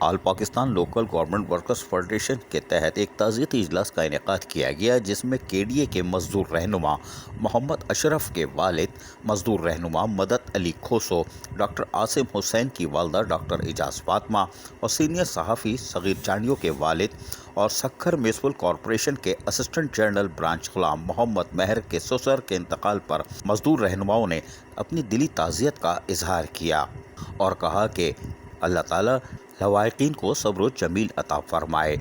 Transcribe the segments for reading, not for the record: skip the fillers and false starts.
آل Pakistan local government workers federation کے تحت ایک تعزیتی اجلاس کا انعقاد کیا گیا، جس میں کے ڈی اے کے مزدور رہنما محمد اشرف کے والد مزدور رہنما مدد علی کھوسو، ڈاکٹر عاصم حسین کی والدہ ڈاکٹر اعجاز فاطمہ اور سینئر صحافی صغیر چانڈیو کے والد اور سکھر میونسپل کارپوریشن کے اسسٹنٹ جنرل برانچ غلام محمد مہر کے سسر کے انتقال پر مزدور رہنماؤں نے اپنی دلی تعزیت کا اظہار کیا اور کہا کہ اللہ تعالیٰ لواحقین کو صبر و جمیل عطا فرمائے۔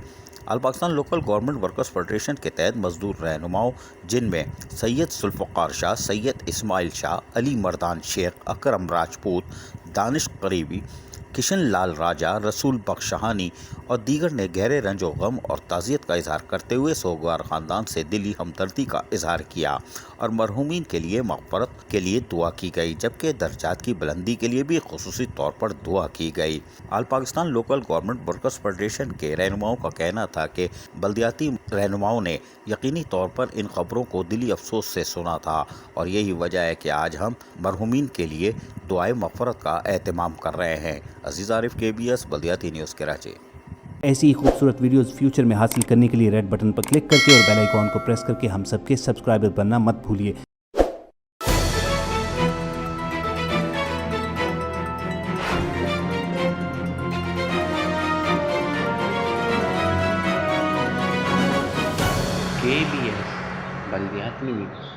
All Pakistan local government workers federation کے تحت مزدور رہنماؤں، جن میں سید ذوالفقار شاہ، سید اسماعیل شاہ، علی مردان شیخ، اکرم راجپوت، دانش قریبی، کشن لال راجہ، رسول بخش شہانی اور دیگر نے گہرے رنج و غم اور تعزیت کا اظہار کرتے ہوئے سوگوار خاندان سے دلی ہمدردی کا اظہار کیا اور مرحومین کے لیے مغفرت کے لیے دعا کی گئی، جبکہ درجات کی بلندی کے لیے بھی خصوصی طور پر دعا کی گئی۔ All Pakistan local government workers federation کے رہنماؤں کا کہنا تھا کہ بلدیاتی رہنماؤں نے یقینی طور پر ان خبروں کو دلی افسوس سے سنا تھا اور یہی وجہ ہے کہ آج ہم مرحومین کے لیے دعائے مغفرت کا اہتمام کر رہے ہیں۔ عزیز عارف، KBS بلدیاتی نیوز کراچی۔ ایسی ہی خوبصورت ویڈیوز فیوچر میں حاصل کرنے کے لیے ریڈ بٹن پر کلک کر کے اور بیل آئیکن کو پریس کر کے ہم سب کے سبسکرائبر بننا مت بھولیے۔ KBS بلدیاتی نیوز۔